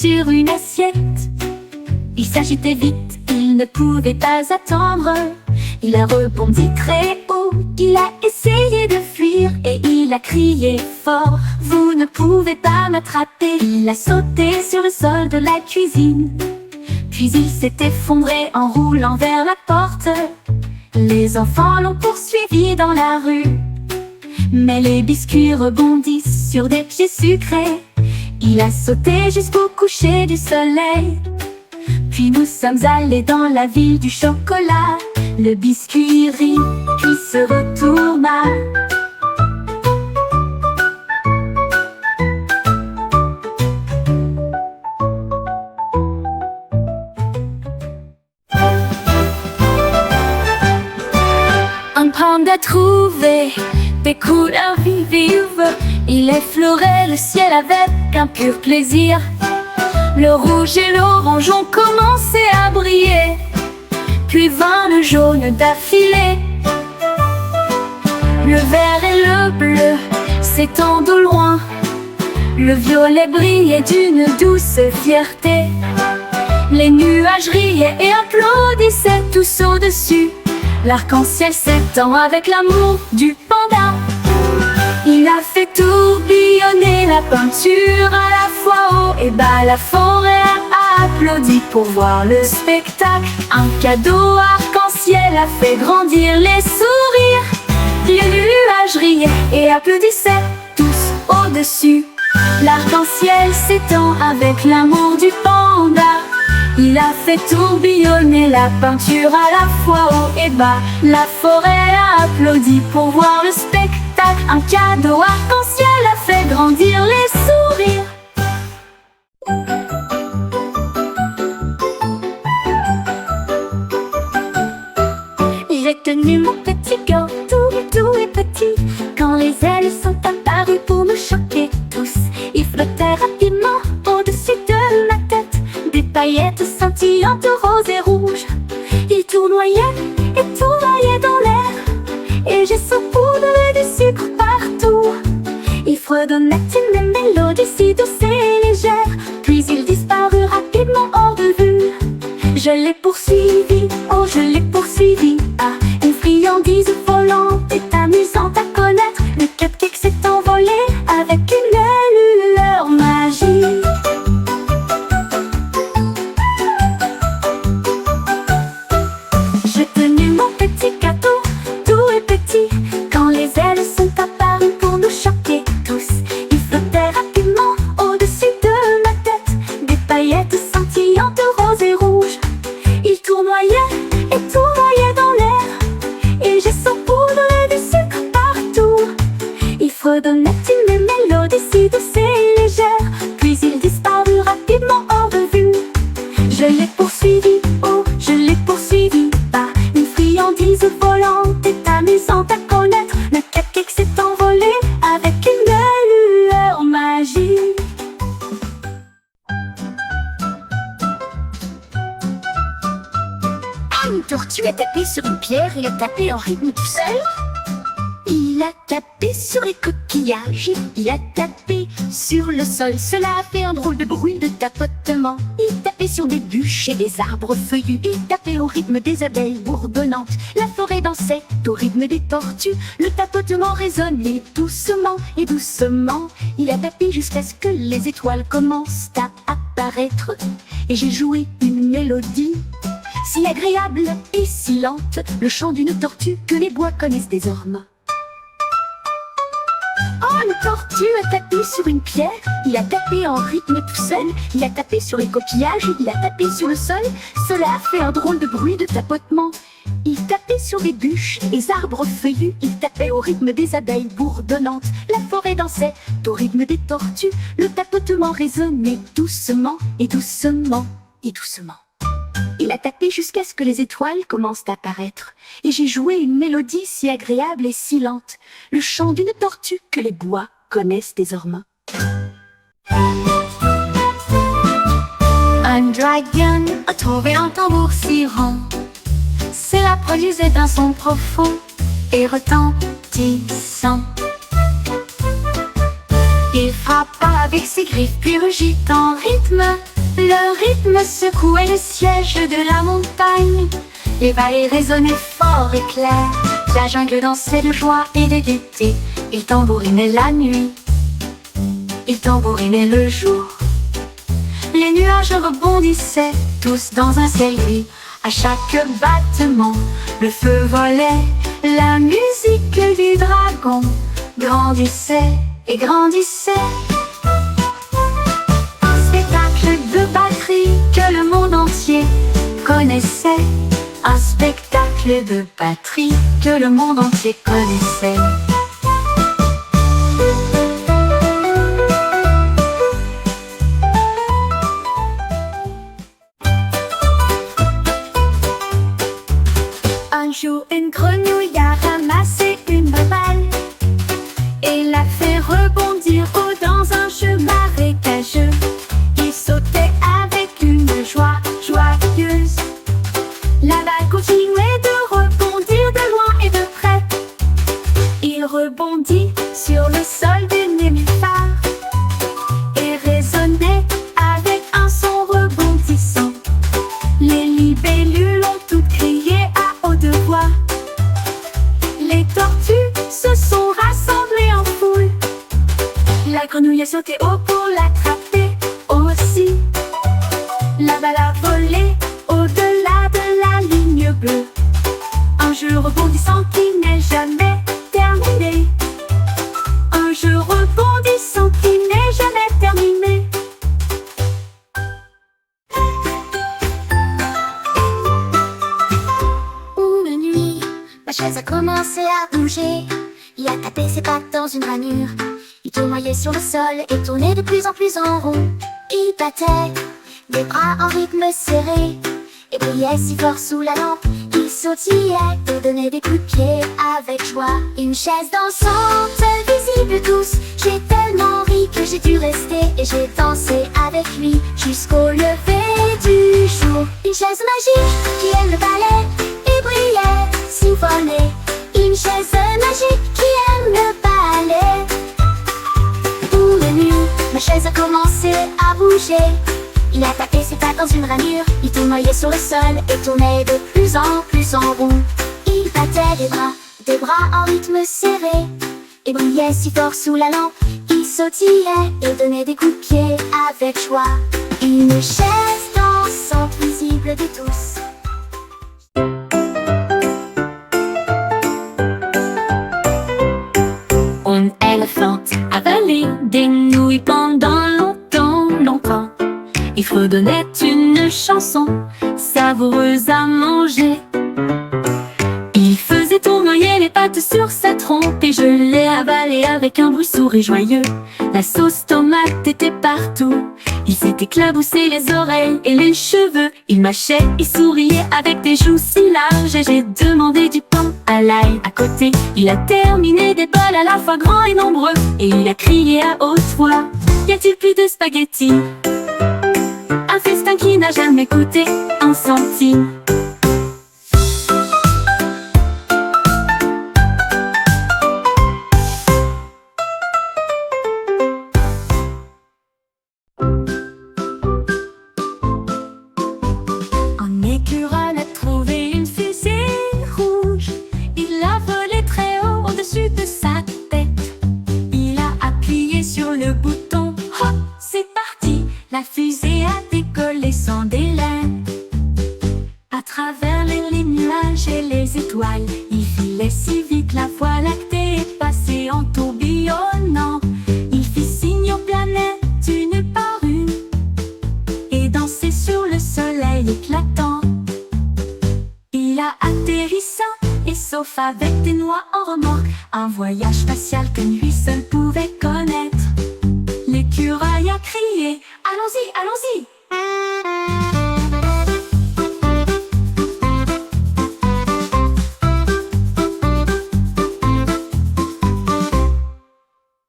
sur une assiette. Il s'agitait vite, il ne pouvait pas attendre. Il a rebondi très haut, il a essayé de fuir et il a crié fort: vous ne pouvez pas m'attraper. Il a sauté sur le sol de la cuisine, puis il s'est effondré en roulant vers la porte. Les enfants l'ont poursuivi dans la rue, mais les biscuits rebondissent sur des pieds sucrés. Il a sauté jusqu'au coucher du soleil, puis nous sommes allés dans la ville du chocolat. Le biscuit rit, puis se retourna. Un panda trouvé des couleurs vives. Il effleurait le ciel avec un pur plaisir. Le rouge et l'orange ont commencé à briller, puis vint le jaune d'affilée. Le vert et le bleu s'étendent au loin. Le violet brillait d'une douce fierté. Les nuages riaient et applaudissaient tous au-dessus. L'arc-en-ciel s'étend avec l'amour du panda. Il a fait tourbillonner la peinture à la fois haut et bas. La forêt a applaudi pour voir le spectacle. Un cadeau arc-en-ciel a fait grandir les sourires. Les nuages riaient et applaudissaient tous au-dessus. L'arc-en-ciel s'étend avec l'amour du panda. Il a fait tourbillonner la peinture à la fois haut et bas. La forêt a applaudi pour voir le spectacle. Un cadeau arc-en-ciel a fait grandir les sourires. J'ai tenu mon petit corps tout et petit, quand les ailes sont apparues pour me choquer tous. Il flottait rapidement au-dessus de ma tête, des paillettes scintillantes roses et rouges. Il tournoyait et tournoyait dans l'air, et j'ai saupoudré du sucre partout. Il fredonnait une mélodie si douce et légère, puis il disparut rapidement hors de vue. Je l'ai poursuivi, oh je l'ai poursuivi. Ah, une friandise volante est amusante à connaître. Le cupcake s'est envolé avec une lueur magique. J'ai tenu mon petit gâteau tout et petit, quand les ailes sont apparues pour nous choquer tous. Il flottait rapidement au-dessus de ma tête, des paillettes scintillantes roses et rouges. Il tournoyait et tournoyait dans l'air, et j'ai saupoudré du sucre partout. Il fredonnait une mélodie si douce et légère, puis il disparut rapidement hors de vue. Je l'ai poursuivi, oh je l'ai poursuivi. Par une friandise volante est amusante à connaître. Le cupcake s'est envolé avec une lueur magique. Une tortue a tapé sur une pierre et a tapé en rythme tout seul. Il a tapé sur les coquillages, il a tapé sur le sol. Cela a fait un drôle de bruit de tapotement. Il tapait sur des bûches et des arbres feuillus. Il tapait au rythme des abeilles bourdonnantes. La forêt dansait au rythme des tortues. Le tapotement résonnait doucement et doucement. Il a tapé jusqu'à ce que les étoiles commencent à apparaître. Et j'ai joué une mélodie si agréable et si lente, le chant d'une tortue que les bois connaissent désormais. Oh, une tortue a tapé sur une pierre, il a tapé en rythme tout seul. Il a tapé sur les coquillages, il a tapé sur le sol. Cela a fait un drôle de bruit de tapotement. Il tapait sur les bûches, les arbres feuillus. Il tapait au rythme des abeilles bourdonnantes. La forêt dansait au rythme des tortues. Le tapotement résonnait doucement et doucement et doucement. Il a tapé jusqu'à ce que les étoiles commencent à apparaître. Et j'ai joué une mélodie si agréable et si lente, le chant d'une tortue que les bois connaissent désormais. Un dragon a trouvé un tambour si rond. Cela produisait un son profond et retentissant. Il frappa avec ses griffes puis rugit en rythme. Le rythme secouait le siège de la montagne. Les vallées résonnaient fort et clair. La jungle dansait de joie et de gaieté. Il tambourinait la nuit, il tambourinait le jour. Les nuages rebondissaient tous dans un ciel gris. À chaque battement, le feu volait. La musique du dragon grandissait et grandissait. Un spectacle de batterie que le monde entier connaissait. Un spectacle de batterie que le monde entier connaissait. Un jour, une grenouille a ramassé une balle et l'a fait rebondir dans un jeu marécageux. Il sautait avec une joie joyeuse. La balle continuait de rebondir de loin et de près. Il rebondit sur le sol du nénuphar et résonnait avec un son rebondissant. Les libellules ont toutes crié à haute voix. Les tortues se sont rassemblées en foule. La grenouille a sauté haut pour l'attraper aussi. La balle a volé au-delà de la ligne bleue. Un jeu rebondissant qui n'est jamais terminé. Un jeu rebondissant qui n'est jamais terminé. Une nuit, ma chaise a commencé à bouger. Il a tapé ses pattes dans une ranure. Il tournoyait sur le sol et tournait de plus en plus en rond. Il battait des bras en rythme serré et brillait si fort sous la lampe. Il sautillait et donnait des coups de pied avec joie. Une chaise dansante, visible tous. J'ai tellement ri que j'ai dû rester et j'ai dansé avec lui jusqu'au lever du jour. Une chaise magique qui aime le ballet et brillait, siphonnait. Une chaise magique qui aime le ballet. Une nuit, ma chaise a commencé à bouger. Il a tapé ses pattes dans une ranure. Il tournoyait sur le sol et tournait de plus en rond. Il battait des bras en rythme serré et brillait si fort sous la lampe. Il sautillait et donnait des coups de pied avec joie. Une chaise dansante visible de tous. Un éléphant a avalé des nouilles pendant longtemps. Il fredonnait une chanson savoureuse à manger. Il faisait tournoyer les pattes sur sa trompe et je l'ai avalé avec un bruit sourd et joyeux. La sauce tomate était partout. Il s'est éclaboussé les oreilles et les cheveux. Il mâchait et souriait avec des joues si larges. Et j'ai demandé du pain à l'ail à côté. Il a terminé des bols à la fois grands et nombreux. Et il a crié à haute voix: y a-t-il plus de spaghettis? Un festin qui n'a jamais coûté un centime. Un écureuil a trouvé une fusée rouge. Il l'a volée très haut au-dessus de sa tête. Il a appuyé sur le bouton. Hop, c'est parti! La fusée a décollé sans délai. À travers les nuages et les étoiles, il filait si vite, la voie lactée est passée en tourbillonnant. Il fit signe aux planètes une par une et dansait sur le soleil éclatant. Il a atterri sain et sauf avec des noix en remorque, un voyage spatial que lui seul pouvait connaître. L'écureuil a crié: allons-y, allons-y!